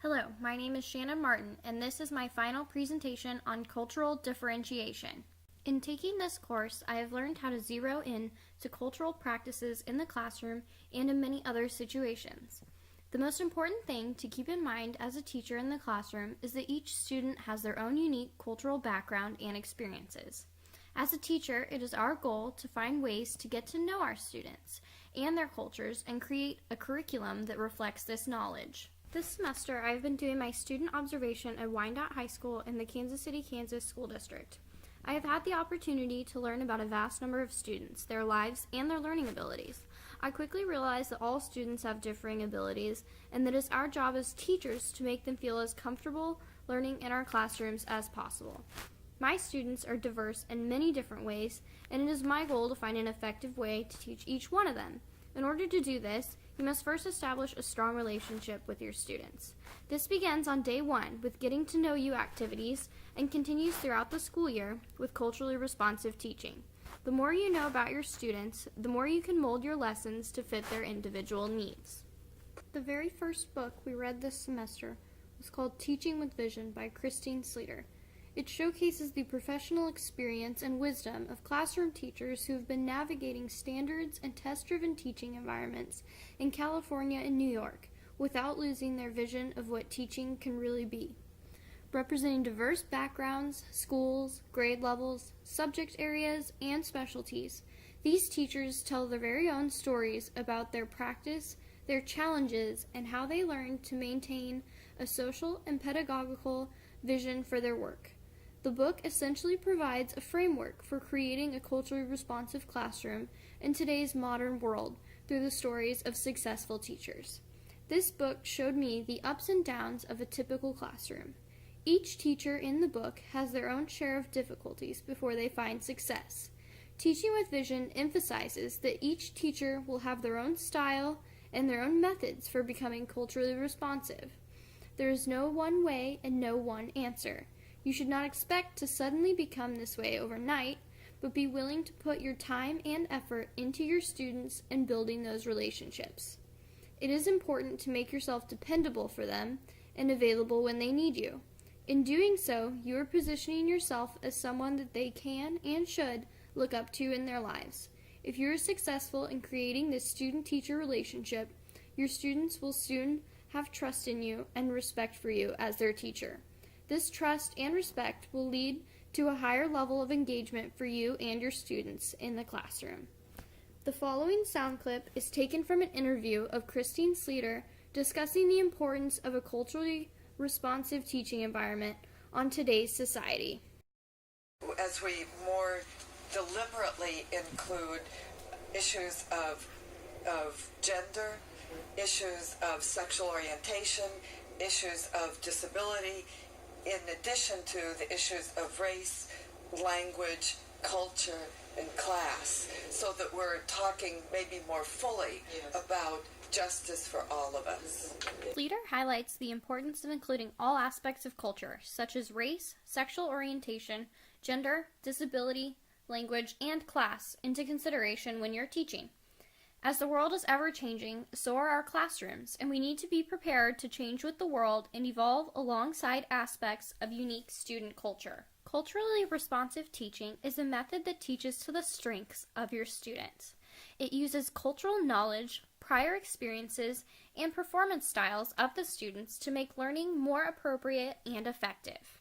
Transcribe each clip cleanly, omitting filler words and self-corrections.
Hello, my name is Shannon Martin, and this is my final presentation on cultural differentiation. In taking this course, I have learned how to zero in to cultural practices in the classroom and in many other situations. The most important thing to keep in mind as a teacher in the classroom is that each student has their own unique cultural background and experiences. As a teacher, it is our goal to find ways to get to know our students and their cultures and create a curriculum that reflects this knowledge. This semester, I've been doing my student observation at Wyandotte High School in the Kansas City, Kansas School District. I have had the opportunity to learn about a vast number of students, their lives, and their learning abilities. I quickly realized that all students have differing abilities, and that it's our job as teachers to make them feel as comfortable learning in our classrooms as possible. My students are diverse in many different ways, and it is my goal to find an effective way to teach each one of them. In order to do this, you must first establish a strong relationship with your students. This begins on day one with getting to know you activities and continues throughout the school year with culturally responsive teaching. The more you know about your students, the more you can mold your lessons to fit their individual needs. The very first book we read this semester was called Teaching with Vision by Christine Sleeter. It showcases the professional experience and wisdom of classroom teachers who have been navigating standards and test-driven teaching environments in California and New York without losing their vision of what teaching can really be. Representing diverse backgrounds, schools, grade levels, subject areas, and specialties, these teachers tell their very own stories about their practice, their challenges, and how they learn to maintain a social and pedagogical vision for their work. The book essentially provides a framework for creating a culturally responsive classroom in today's modern world through the stories of successful teachers. This book showed me the ups and downs of a typical classroom. Each teacher in the book has their own share of difficulties before they find success. Teaching with Vision emphasizes that each teacher will have their own style and their own methods for becoming culturally responsive. There is no one way and no one answer. You should not expect to suddenly become this way overnight, but be willing to put your time and effort into your students and building those relationships. It is important to make yourself dependable for them and available when they need you. In doing so, you are positioning yourself as someone that they can and should look up to in their lives. If you are successful in creating this student-teacher relationship, your students will soon have trust in you and respect for you as their teacher. This trust and respect will lead to a higher level of engagement for you and your students in the classroom. The following sound clip is taken from an interview of Christine Sleeter discussing the importance of a culturally responsive teaching environment on today's society. As we more deliberately include issues of gender, issues of sexual orientation, issues of disability, in addition to the issues of race, language, culture, and class, so that we're talking maybe more fully about justice for all of us. Sleeter highlights the importance of including all aspects of culture, such as race, sexual orientation, gender, disability, language, and class, into consideration when you're teaching. As the world is ever-changing, so are our classrooms, and we need to be prepared to change with the world and evolve alongside aspects of unique student culture. Culturally responsive teaching is a method that teaches to the strengths of your students. It uses cultural knowledge, prior experiences, and performance styles of the students to make learning more appropriate and effective.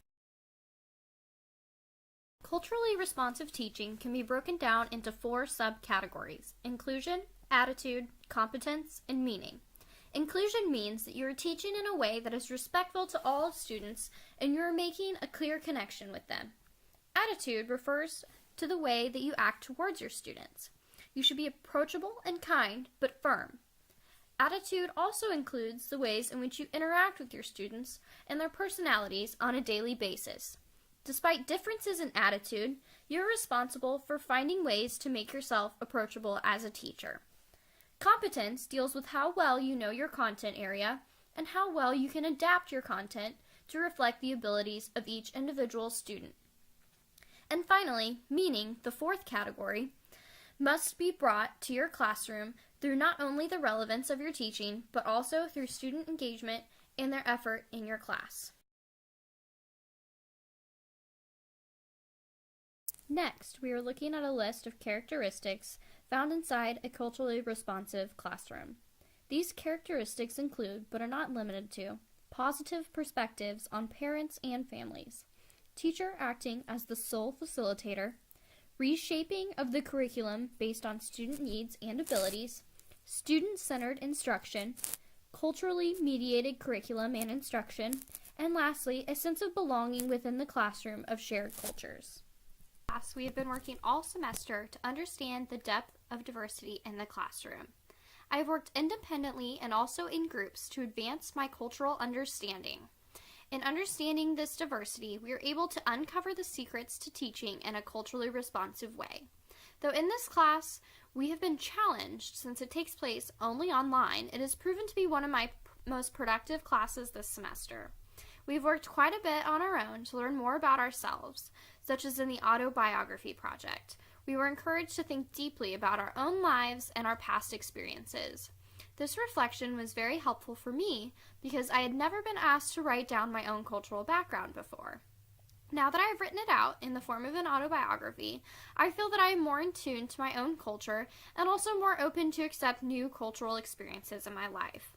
Culturally responsive teaching can be broken down into 4 subcategories: inclusion, attitude, competence, and meaning. Inclusion means that you are teaching in a way that is respectful to all students and you are making a clear connection with them. Attitude refers to the way that you act towards your students. You should be approachable and kind, but firm. Attitude also includes the ways in which you interact with your students and their personalities on a daily basis. Despite differences in attitude, you're responsible for finding ways to make yourself approachable as a teacher. Competence deals with how well you know your content area and how well you can adapt your content to reflect the abilities of each individual student. And finally, meaning, the 4th category, must be brought to your classroom through not only the relevance of your teaching, but also through student engagement and their effort in your class. Next, we are looking at a list of characteristics found inside a culturally responsive classroom. These characteristics include, but are not limited to, positive perspectives on parents and families, teacher acting as the sole facilitator, reshaping of the curriculum based on student needs and abilities, student-centered instruction, culturally mediated curriculum and instruction, and lastly, a sense of belonging within the classroom of shared cultures. We have been working all semester to understand the depth of diversity in the classroom. I have worked independently and also in groups to advance my cultural understanding. In understanding this diversity, we are able to uncover the secrets to teaching in a culturally responsive way. Though in this class, we have been challenged since it takes place only online, it has proven to be one of my most productive classes this semester. We've worked quite a bit on our own to learn more about ourselves, such as in the autobiography project. We were encouraged to think deeply about our own lives and our past experiences. This reflection was very helpful for me because I had never been asked to write down my own cultural background before. Now that I've written it out in the form of an autobiography, I feel that I am more in tune to my own culture and also more open to accept new cultural experiences in my life.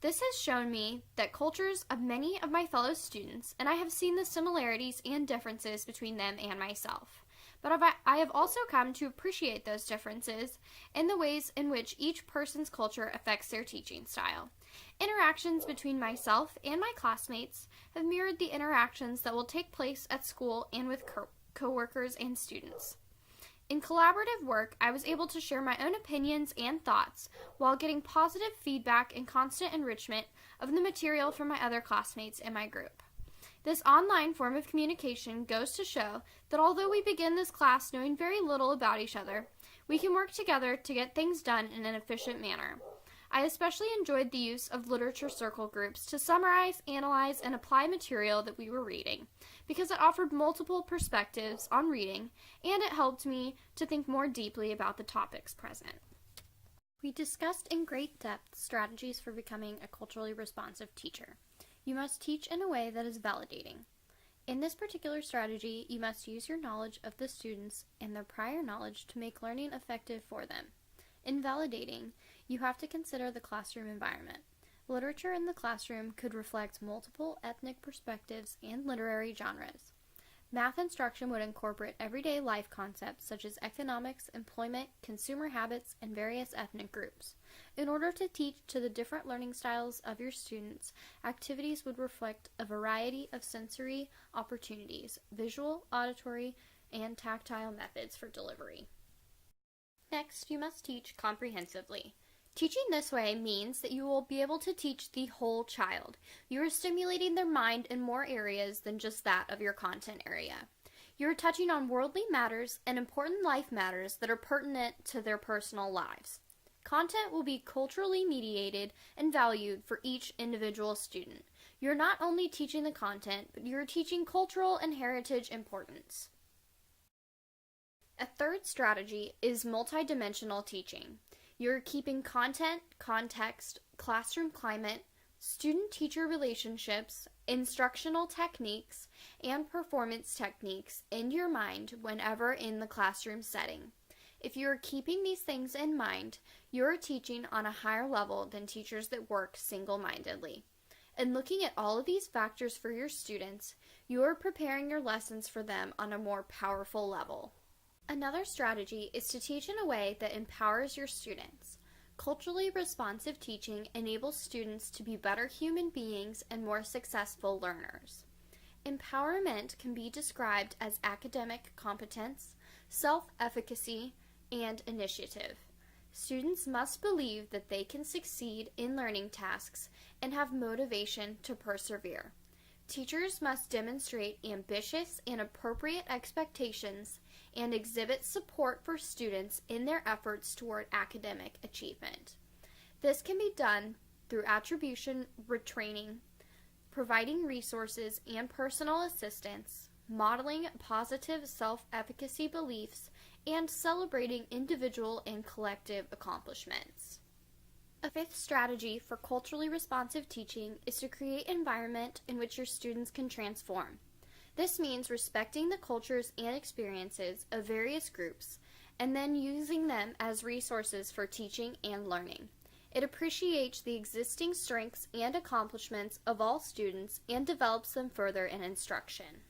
This has shown me that cultures of many of my fellow students, and I have seen the similarities and differences between them and myself. But I have also come to appreciate those differences in the ways in which each person's culture affects their teaching style. Interactions between myself and my classmates have mirrored the interactions that will take place at school and with coworkers and students. In collaborative work, I was able to share my own opinions and thoughts while getting positive feedback and constant enrichment of the material from my other classmates in my group. This online form of communication goes to show that although we begin this class knowing very little about each other, we can work together to get things done in an efficient manner. I especially enjoyed the use of literature circle groups to summarize, analyze, and apply material that we were reading, because it offered multiple perspectives on reading, and it helped me to think more deeply about the topics present. We discussed in great depth strategies for becoming a culturally responsive teacher. You must teach in a way that is validating. In this particular strategy, you must use your knowledge of the students and their prior knowledge to make learning effective for them. In validating, you have to consider the classroom environment. Literature in the classroom could reflect multiple ethnic perspectives and literary genres. Math instruction would incorporate everyday life concepts such as economics, employment, consumer habits, and various ethnic groups. In order to teach to the different learning styles of your students, activities would reflect a variety of sensory opportunities, visual, auditory, and tactile methods for delivery. Next, you must teach comprehensively. Teaching this way means that you will be able to teach the whole child. You are stimulating their mind in more areas than just that of your content area. You are touching on worldly matters and important life matters that are pertinent to their personal lives. Content will be culturally mediated and valued for each individual student. You're not only teaching the content, but you're teaching cultural and heritage importance. A third strategy is multidimensional teaching. You're keeping content, context, classroom climate, student-teacher relationships, instructional techniques, and performance techniques in your mind whenever in the classroom setting. If you are keeping these things in mind, you are teaching on a higher level than teachers that work single-mindedly. And looking at all of these factors for your students, you are preparing your lessons for them on a more powerful level. Another strategy is to teach in a way that empowers your students. Culturally responsive teaching enables students to be better human beings and more successful learners. Empowerment can be described as academic competence, self-efficacy, and initiative. Students must believe that they can succeed in learning tasks and have motivation to persevere. Teachers must demonstrate ambitious and appropriate expectations and exhibit support for students in their efforts toward academic achievement. This can be done through attribution retraining, providing resources and personal assistance, modeling positive self-efficacy beliefs, and celebrating individual and collective accomplishments. A fifth strategy for culturally responsive teaching is to create an environment in which your students can transform. This means respecting the cultures and experiences of various groups and then using them as resources for teaching and learning. It appreciates the existing strengths and accomplishments of all students and develops them further in instruction.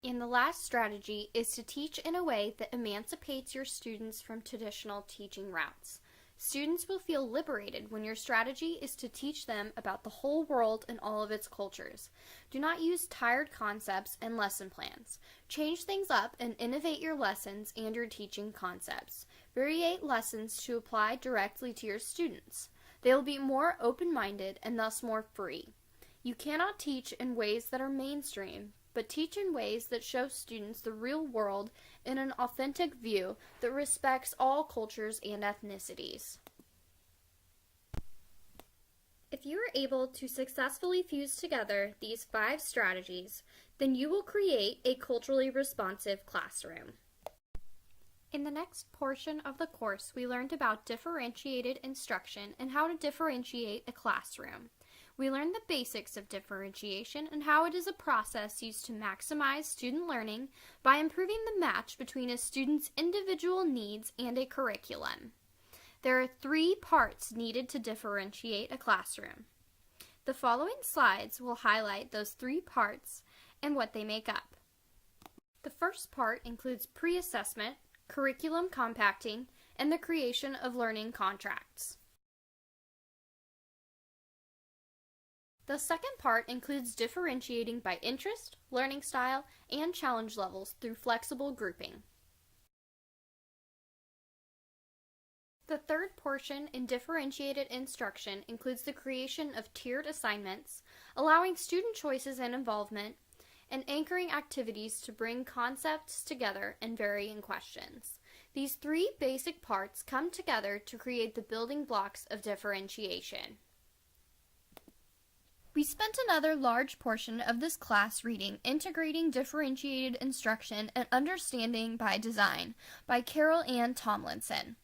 And the last strategy is to teach in a way that emancipates your students from traditional teaching routes. Students will feel liberated when your strategy is to teach them about the whole world and all of its cultures. Do not use tired concepts and lesson plans. Change things up and innovate your lessons and your teaching concepts. Variate lessons to apply directly to your students. They will be more open-minded and thus more free. You cannot teach in ways that are mainstream, but teach in ways that show students the real world in an authentic view that respects all cultures and ethnicities. If you are able to successfully fuse together these 5 strategies, then you will create a culturally responsive classroom. In the next portion of the course, we learned about differentiated instruction and how to differentiate a classroom. We learned the basics of differentiation and how it is a process used to maximize student learning by improving the match between a student's individual needs and a curriculum. There are 3 parts needed to differentiate a classroom. The following slides will highlight those 3 parts and what they make up. The first part includes pre-assessment, curriculum compacting, and the creation of learning contracts. The second part includes differentiating by interest, learning style, and challenge levels through flexible grouping. The third portion in differentiated instruction includes the creation of tiered assignments, allowing student choices and involvement, and anchoring activities to bring concepts together and varying questions. These 3 basic parts come together to create the building blocks of differentiation. We spent another large portion of this class reading Integrating Differentiated Instruction and Understanding by Design by Carol Ann Tomlinson.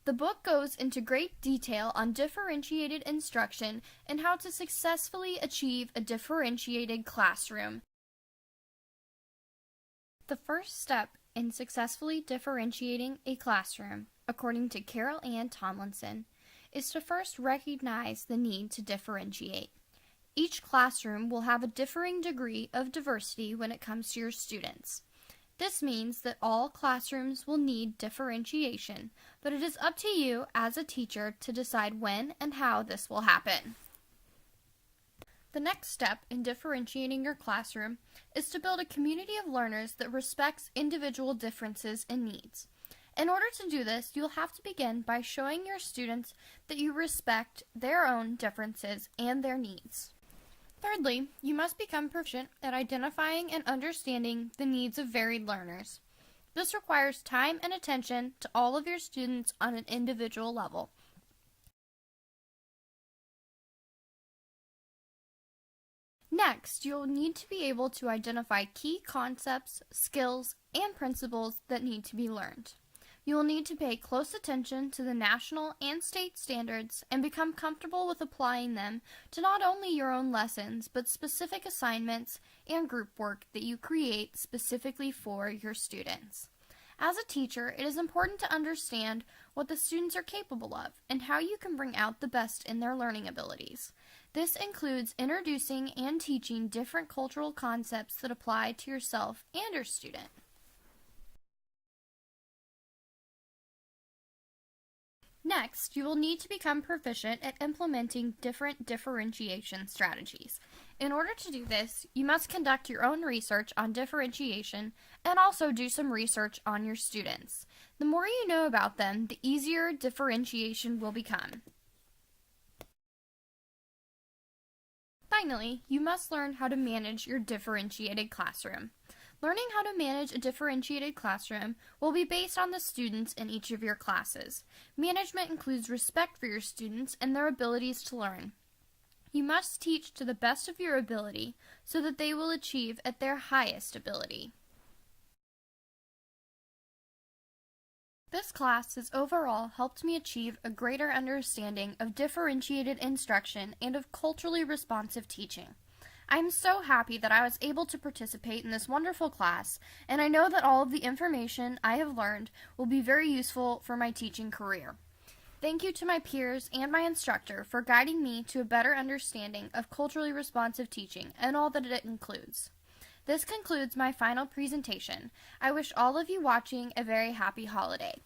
The book goes into great detail on differentiated instruction and how to successfully achieve a differentiated classroom. The first step in successfully differentiating a classroom, according to Carol Ann Tomlinson, is to first recognize the need to differentiate. Each classroom will have a differing degree of diversity when it comes to your students. This means that all classrooms will need differentiation, but it is up to you as a teacher to decide when and how this will happen. The next step in differentiating your classroom is to build a community of learners that respects individual differences and needs. In order to do this, you'll have to begin by showing your students that you respect their own differences and their needs. Thirdly, you must become proficient at identifying and understanding the needs of varied learners. This requires time and attention to all of your students on an individual level. Next, you'll need to be able to identify key concepts, skills, and principles that need to be learned. You will need to pay close attention to the national and state standards and become comfortable with applying them to not only your own lessons, but specific assignments and group work that you create specifically for your students. As a teacher, it is important to understand what the students are capable of and how you can bring out the best in their learning abilities. This includes introducing and teaching different cultural concepts that apply to yourself and your student. Next, you will need to become proficient at implementing different differentiation strategies. In order to do this, you must conduct your own research on differentiation and also do some research on your students. The more you know about them, the easier differentiation will become. Finally, you must learn how to manage your differentiated classroom. Learning how to manage a differentiated classroom will be based on the students in each of your classes. Management includes respect for your students and their abilities to learn. You must teach to the best of your ability so that they will achieve at their highest ability. This class has overall helped me achieve a greater understanding of differentiated instruction and of culturally responsive teaching. I am so happy that I was able to participate in this wonderful class, and I know that all of the information I have learned will be very useful for my teaching career. Thank you to my peers and my instructor for guiding me to a better understanding of culturally responsive teaching and all that it includes. This concludes my final presentation. I wish all of you watching a very happy holiday.